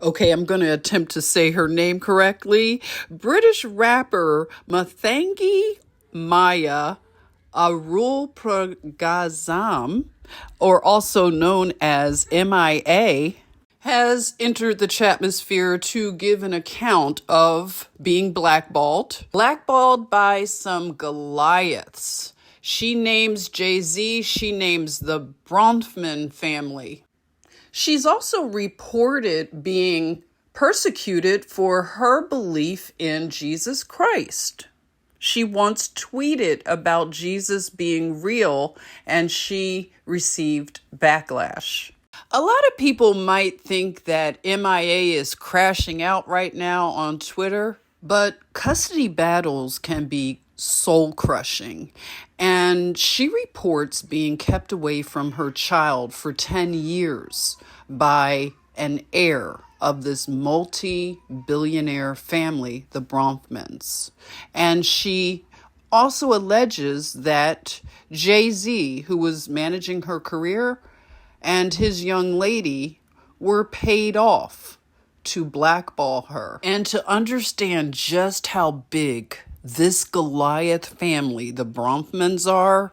Okay, I'm going to attempt to say her name correctly. British rapper Mathangi Maya Arulpragasam, or also known as M.I.A., has entered the chatmosphere to give an account of being blackballed. Blackballed by some Goliaths. She names Jay-Z, she names the Bronfman family. She's also reported being persecuted for her belief in Jesus Christ. She once tweeted about Jesus being real and she received backlash. A lot of people might think that M.I.A. is crashing out right now on Twitter, but custody battles can be soul-crushing. And she reports being kept away from her child for 10 years by an heir of this multi-billionaire family, the Bronfmans. And she also alleges that Jay-Z, who was managing her career, and his young lady were paid off to blackball her. And to understand just how big this Goliath family, the Bronfmans, are,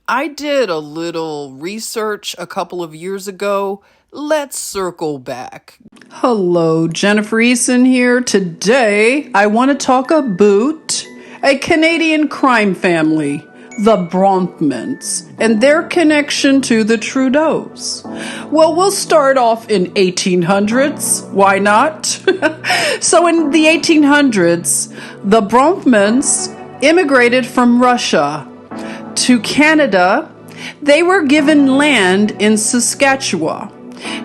I did a little research a couple of years ago. Let's circle back. Hello, Jennifer Eason here. Today, I want to talk about a Canadian crime family, the Bronfmans, and their connection to the Trudeaus. Well, we'll start off in 1800s. Why not? So in the 1800s, the Bronfmans immigrated from Russia to Canada. They were given land in Saskatchewan.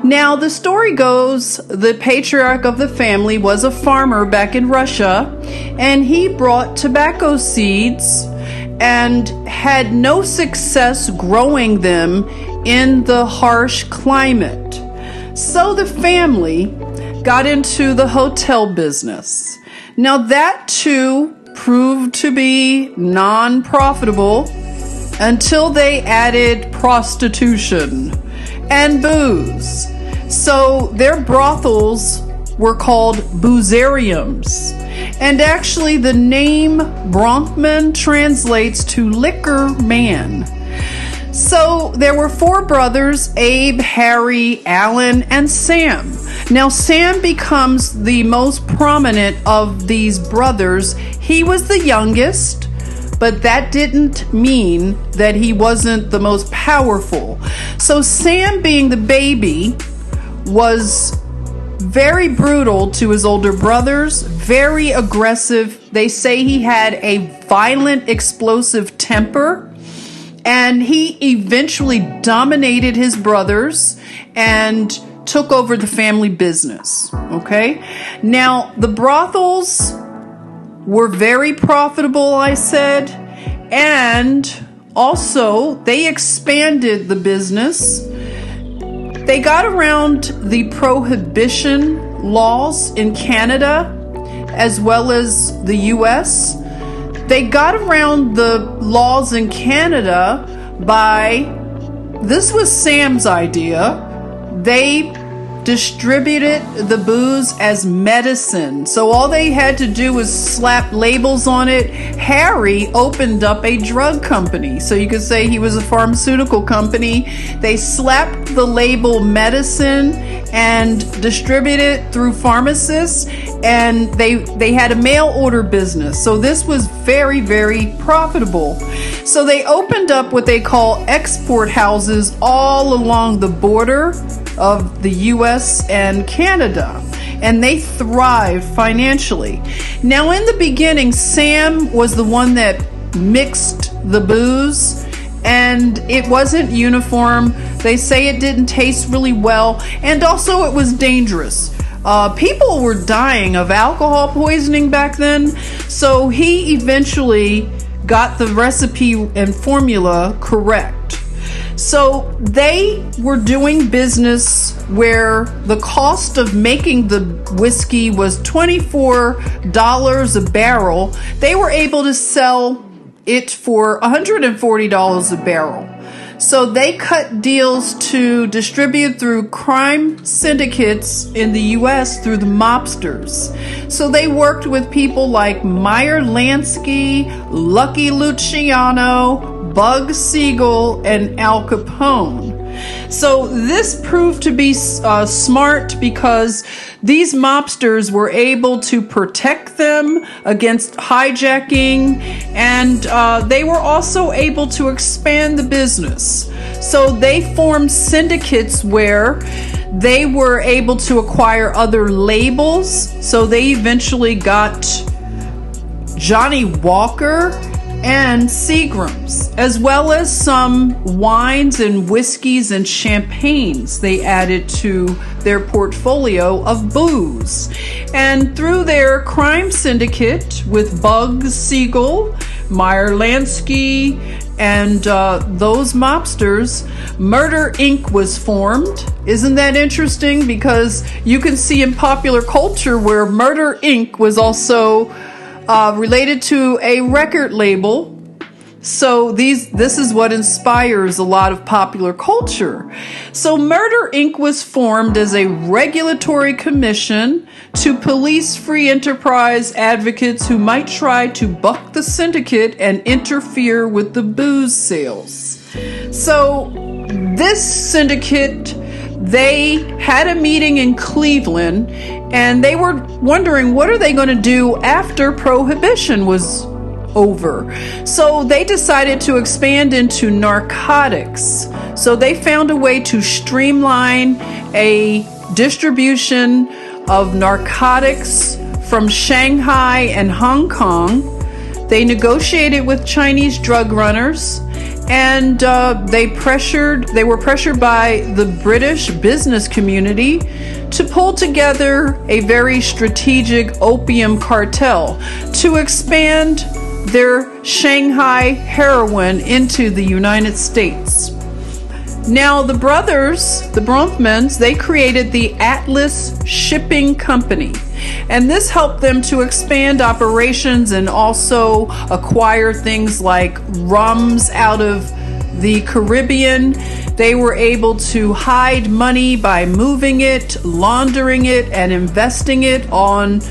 Now, the story goes, the patriarch of the family was a farmer back in Russia, and he brought tobacco seeds and had no success growing them in the harsh climate. So the family got into the hotel business. Now that too proved to be non-profitable until they added prostitution and booze. So their brothels were called boozeriums. And actually the name Bronfman translates to liquor man. So there were 4 brothers, Abe, Harry, Alan, and Sam. Now Sam becomes the most prominent of these brothers. He was the youngest, but that didn't mean that he wasn't the most powerful. So Sam, being the baby, was very brutal to his older brothers, very aggressive. They say he had a violent, explosive temper, and he eventually dominated his brothers and took over the family business. Okay? Now, the brothels were very profitable, I said, and also they expanded the business. They got around the prohibition laws in Canada as well as the US. They got around the laws in Canada by, this was Sam's idea, they distributed the booze as medicine. So all they had to do was slap labels on it. Harry opened up a drug company. So you could say he was a pharmaceutical company. They slapped the label medicine and distributed it through pharmacists, and they had a mail order business. So this was very, very profitable. So they opened up what they call export houses all along the border of the US and Canada, and they thrived financially. Now, in the beginning, Sam was the one that mixed the booze, and it wasn't uniform. They say it didn't taste really well, and also it was dangerous. People were dying of alcohol poisoning back then, so he eventually got the recipe and formula correct. So they were doing business where the cost of making the whiskey was $24 a barrel. They were able to sell it for $140 a barrel. So they cut deals to distribute through crime syndicates in the U.S. through the mobsters. So they worked with people like Meyer Lansky, Lucky Luciano, Bug Siegel, and Al Capone. So this proved to be smart because these mobsters were able to protect them against hijacking, and they were also able to expand the business. So they formed syndicates where they were able to acquire other labels. So they eventually got Johnny Walker and Seagram's, as well as some wines and whiskeys and champagnes they added to their portfolio of booze. And through their crime syndicate with Bug Siegel, Meyer Lansky, and those mobsters, Murder Inc. was formed. Isn't that interesting? Because you can see in popular culture where Murder Inc. was also related to a record label. So this is what inspires a lot of popular culture. So Murder Inc. was formed as a regulatory commission to police free enterprise advocates who might try to buck the syndicate and interfere with the booze sales. So this syndicate, they had a meeting in Cleveland, and they were wondering, what are they going to do after Prohibition was over? So they decided to expand into narcotics. So they found a way to streamline a distribution of narcotics from Shanghai and Hong Kong. They negotiated with Chinese drug runners, and they were pressured by the British business community to pull together a very strategic opium cartel to expand their Shanghai heroin into the United States. Now, the brothers, the Bronfmans, they created the Atlas Shipping Company, and this helped them to expand operations and also acquire things like rums out of the Caribbean. They were able to hide money by moving it, laundering it, and investing it on,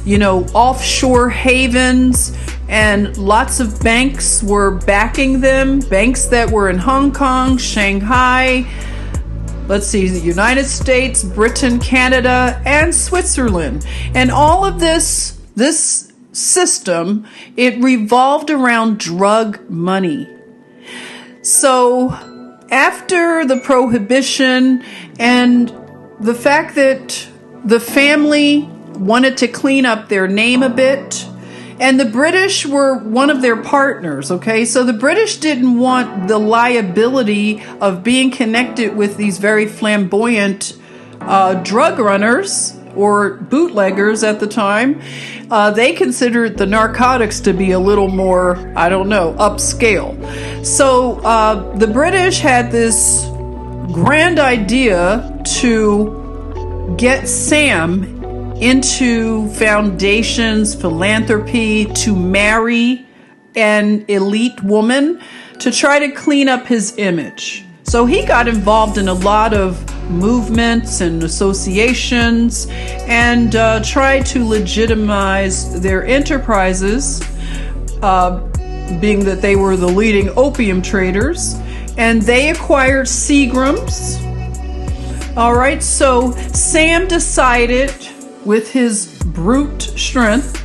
offshore havens. And lots of banks were backing them. Banks that were in Hong Kong, Shanghai, the United States, Britain, Canada, and Switzerland. And all of this system, it revolved around drug money. So after the Prohibition and the fact that the family wanted to clean up their name a bit, and the British were one of their partners, okay? So the British didn't want the liability of being connected with these very flamboyant drug runners or bootleggers at the time. They considered the narcotics to be a little more, upscale. So the British had this grand idea to get Sam into foundations, philanthropy, to marry an elite woman to try to clean up his image. So he got involved in a lot of movements and associations and tried to legitimize their enterprises, being that they were the leading opium traders, and they acquired Seagram's. All right, so Sam decided, with his brute strength,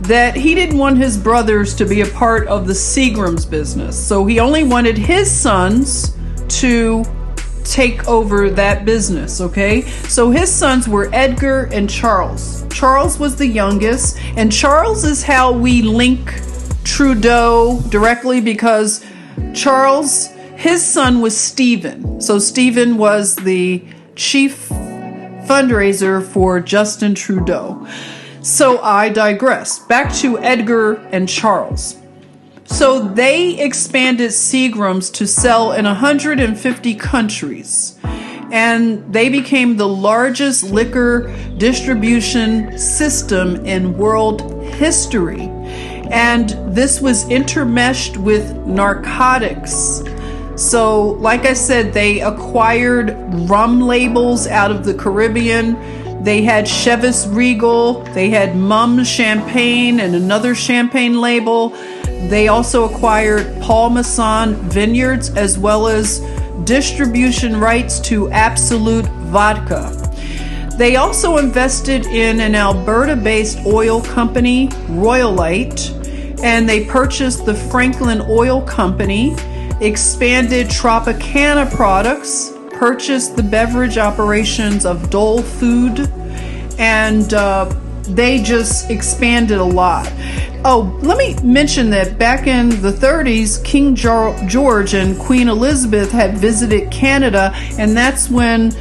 that he didn't want his brothers to be a part of the Seagram's business. So he only wanted his sons to take over that business, okay? So his sons were Edgar and Charles. Charles was the youngest, and Charles is how we link Trudeau directly, because Charles, his son was Stephen. So Stephen was the chief fundraiser for Justin Trudeau. So I digress. Back to Edgar and Charles. So they expanded Seagram's to sell in 150 countries, and they became the largest liquor distribution system in world history. And this was intermeshed with narcotics. So, like I said, they acquired rum labels out of the Caribbean. They had Chivas Regal, they had Mum's Champagne and another champagne label. They also acquired Paul Masson Vineyards, as well as distribution rights to Absolute Vodka. They also invested in an Alberta-based oil company, Royalite, and they purchased the Franklin Oil Company, expanded Tropicana products, purchased the beverage operations of Dole Food, and they just expanded a lot. Oh, let me mention that back in the 30s, King George and Queen Elizabeth had visited Canada, and that's when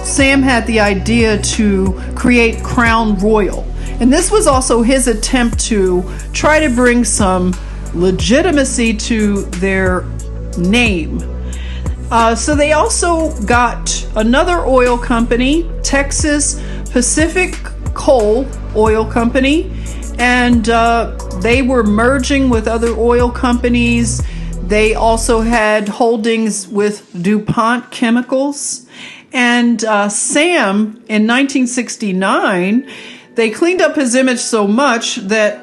Sam had the idea to create Crown Royal. And this was also his attempt to try to bring some legitimacy to their name. So they also got another oil company, Texas Pacific Coal Oil Company, and they were merging with other oil companies. They also had holdings with DuPont Chemicals. And Sam, in 1969, they cleaned up his image so much that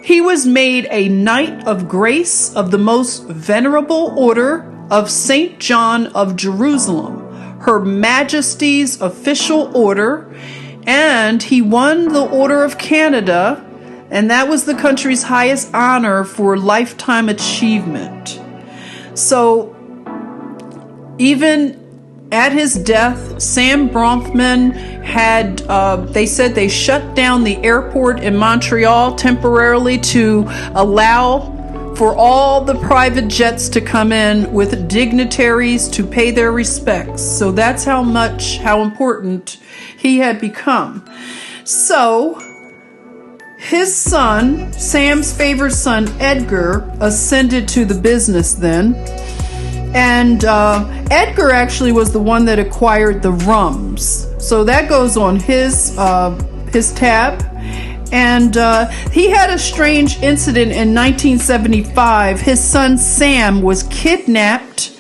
he was made a Knight of Grace of the Most Venerable Order of St. John of Jerusalem, Her Majesty's official order, and he won the Order of Canada, and that was the country's highest honor for lifetime achievement. So even at his death, Sam Bronfman had, they said they shut down the airport in Montreal temporarily to allow for all the private jets to come in with dignitaries to pay their respects. So that's how important he had become. So his son, Sam's favorite son, Edgar, ascended to the business then. And Edgar actually was the one that acquired the rums. So that goes on his tab. And he had a strange incident in 1975. His son Sam was kidnapped,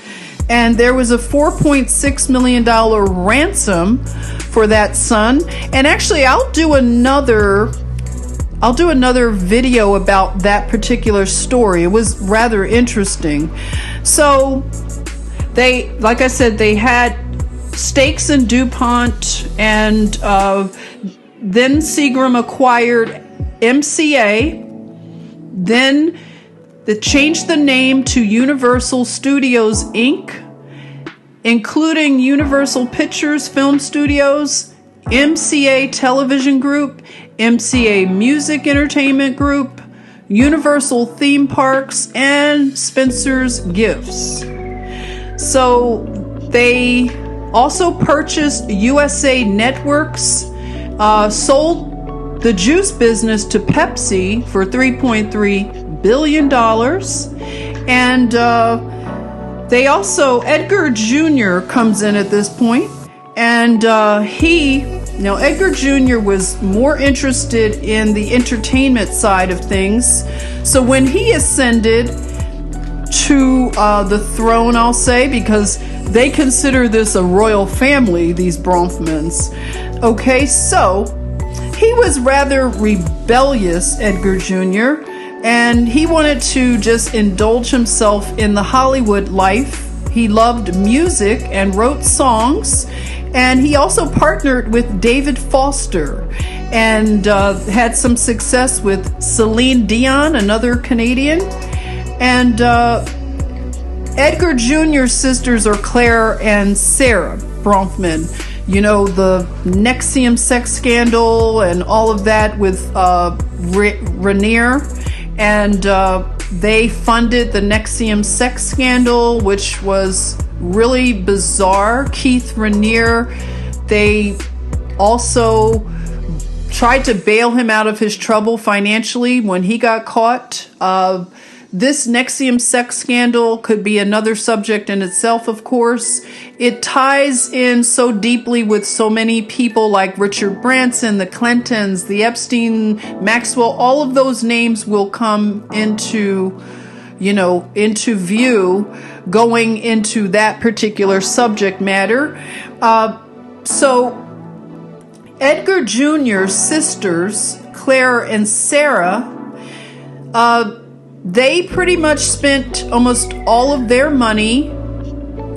and there was a $4.6 million ransom for that son. And actually, I'll do another video about that particular story. It was rather interesting. So they, like I said, they had stakes in DuPont, and then Seagram acquired M.I.A. Then they changed the name to Universal Studios Inc., including Universal Pictures Film Studios, M.I.A. Television Group, M.I.A. Music Entertainment Group, Universal Theme Parks, and Spencer's Gifts. So they also purchased USA Networks, sold the juice business to Pepsi for $3.3 billion. And they also, Edgar Jr. comes in at this point, and Edgar Jr. was more interested in the entertainment side of things. So when he ascended to the throne, I'll say, because they consider this a royal family, these Bronfmans. Okay, so he was rather rebellious, Edgar Jr., and he wanted to just indulge himself in the Hollywood life. He loved music and wrote songs, and he also partnered with David Foster and had some success with Celine Dion, another Canadian. And Edgar Jr.'s sisters are Claire and Sarah Bronfman. You know, the NXIVM sex scandal and all of that with Rainier. And they funded the NXIVM sex scandal, which was really bizarre. Keith Rainier, they also tried to bail him out of his trouble financially when he got caught. This NXIVM sex scandal could be another subject in itself, of course. It ties in so deeply with so many people like Richard Branson, the Clintons, the Epstein, Maxwell. All of those names will come into, into view going into that particular subject matter. So Edgar Jr.'s sisters, Claire and Sarah, they pretty much spent almost all of their money,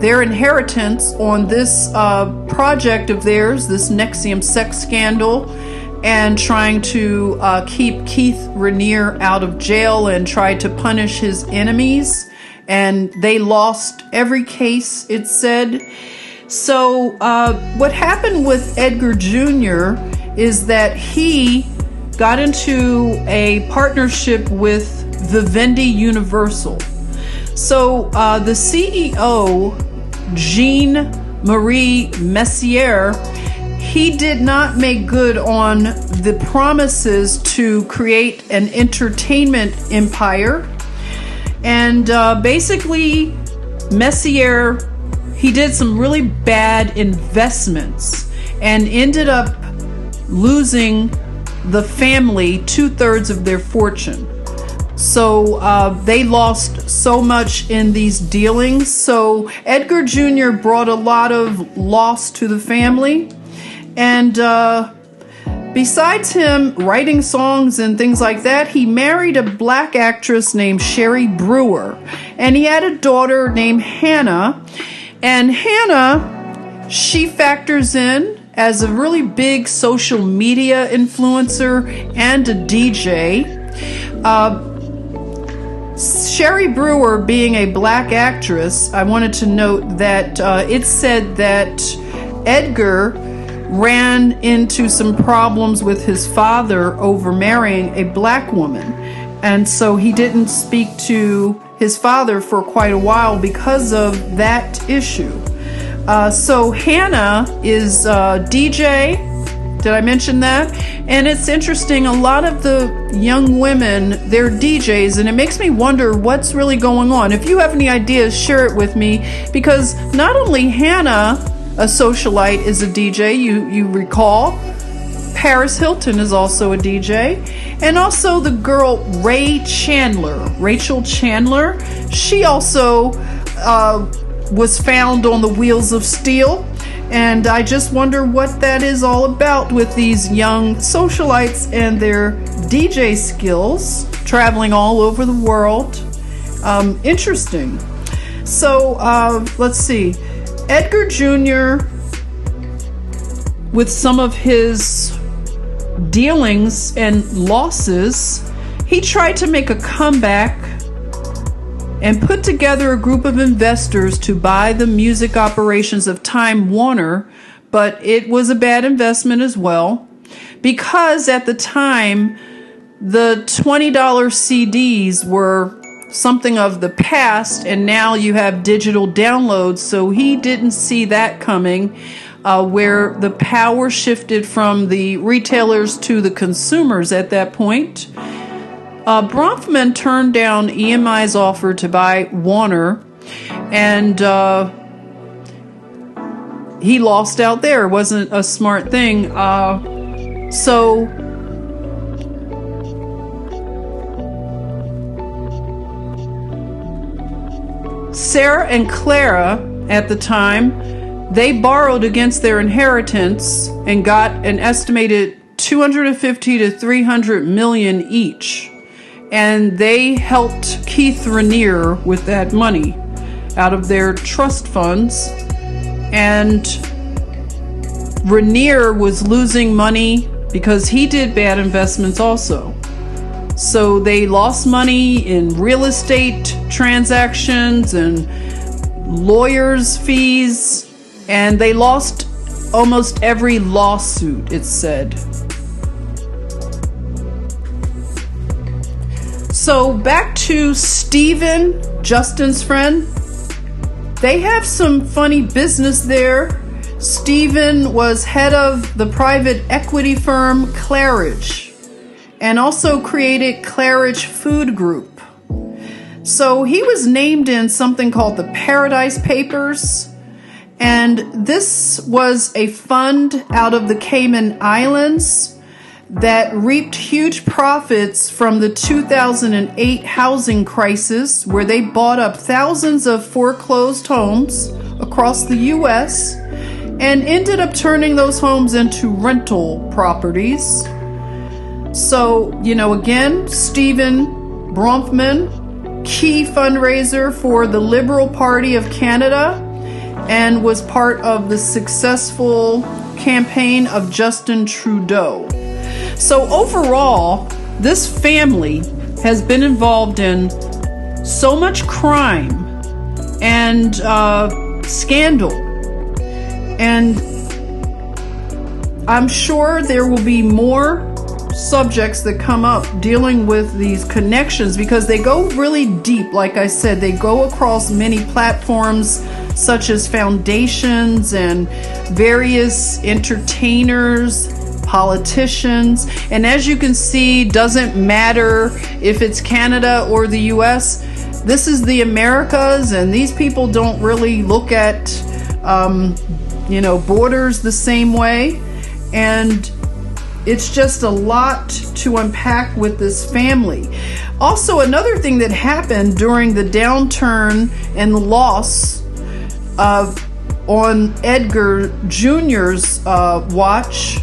their inheritance, on this project of theirs, this NXIVM sex scandal, and trying to keep Keith Raniere out of jail and try to punish his enemies. And they lost every case, it said. So what happened with Edgar Jr. is that he got into a partnership with Vivendi Universal. So the CEO, Jean-Marie Messier, he did not make good on the promises to create an entertainment empire. And basically, Messier, he did some really bad investments and ended up losing the family 2/3 of their fortune. So they lost so much in these dealings. So Edgar Jr. brought a lot of loss to the family. And besides him writing songs and things like that, he married a black actress named Sherry Brewer. And he had a daughter named Hannah. And Hannah, she factors in as a really big social media influencer and a DJ. Sherry Brewer, being a black actress, I wanted to note that it said that Edgar ran into some problems with his father over marrying a black woman. And so he didn't speak to his father for quite a while because of that issue. So Hannah is a DJ. Did I mention that? And it's interesting, a lot of the young women, they're DJs, and it makes me wonder what's really going on. If you have any ideas, share it with me, because not only Hannah, a socialite, is a DJ, you recall, Paris Hilton is also a DJ, and also the girl Rachel Chandler, she also was found on the wheels of steel. And I just wonder what that is all about with these young socialites and their DJ skills, traveling all over the world. Interesting. So let's see. Edgar Jr., with some of his dealings and losses, he tried to make a comeback and put together a group of investors to buy the music operations of Time Warner, but it was a bad investment as well, because at the time, the $20 CDs were something of the past, and now you have digital downloads, so he didn't see that coming, where the power shifted from the retailers to the consumers at that point. Bronfman turned down EMI's offer to buy Warner, and he lost out there. It wasn't a smart thing. So Sarah and Clara, at the time, they borrowed against their inheritance and got an estimated $250 to $300 million each. And they helped Keith Raniere with that money out of their trust funds. And Raniere was losing money because he did bad investments also. So they lost money in real estate transactions and lawyers' fees, and they lost almost every lawsuit, it said. So back to Stephen, Justin's friend. They have some funny business there. Stephen was head of the private equity firm Claridge, and also created Claridge Food Group. So he was named in something called the Paradise Papers, and this was a fund out of the Cayman Islands that reaped huge profits from the 2008 housing crisis, where they bought up thousands of foreclosed homes across the U.S. and ended up turning those homes into rental properties. So, again, Stephen Bronfman, key fundraiser for the Liberal Party of Canada, and was part of the successful campaign of Justin Trudeau. So overall, this family has been involved in so much crime and scandal. And I'm sure there will be more subjects that come up dealing with these connections, because they go really deep. Like I said, they go across many platforms, such as foundations and various entertainers, politicians. And as you can see, doesn't matter if it's Canada or the US, this is the Americas, and these people don't really look at borders the same way. And it's just a lot to unpack with this family. Also, another thing that happened during the downturn and the loss on Edgar Jr.'s watch,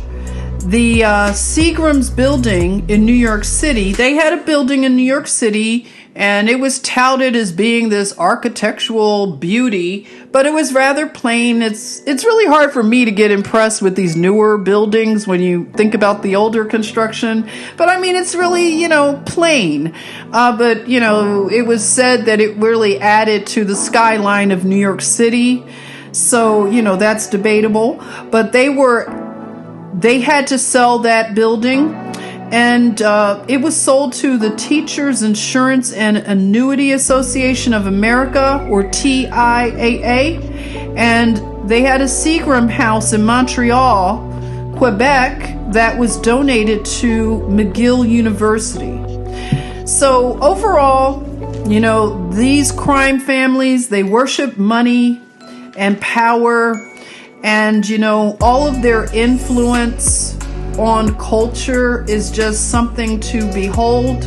the Seagram's building in New York City, they had a building in New York City, and it was touted as being this architectural beauty, but it was rather plain. It's really hard for me to get impressed with these newer buildings when you think about the older construction. But I mean, it's really, plain. But it was said that it really added to the skyline of New York City. So, that's debatable. But they had to sell that building. And it was sold to the Teachers Insurance and Annuity Association of America, or TIAA. And they had a Seagram house in Montreal, Quebec, that was donated to McGill University. So overall, these crime families, they worship money and power, and, all of their influence on culture is just something to behold.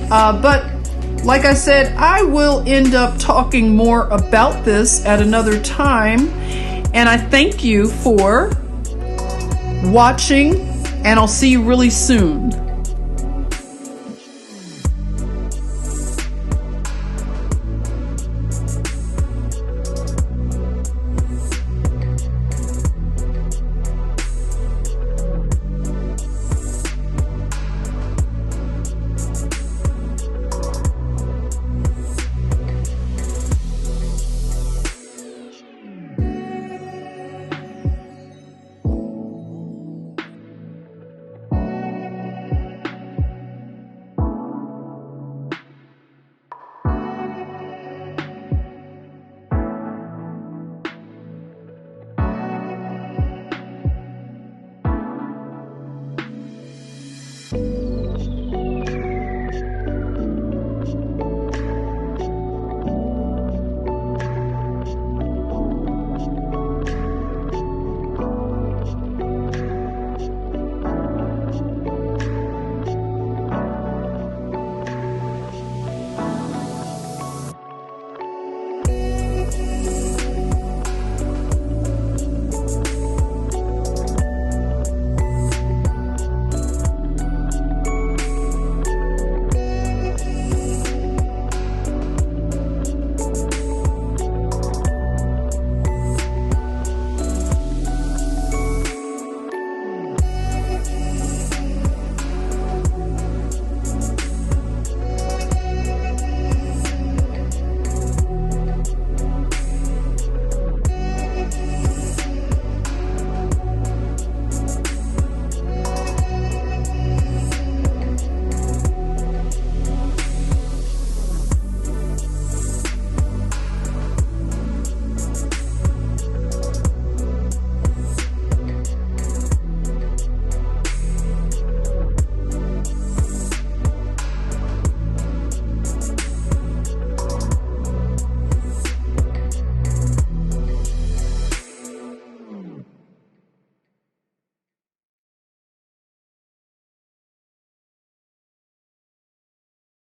But like I said, I will end up talking more about this at another time. And I thank you for watching, and I'll see you really soon.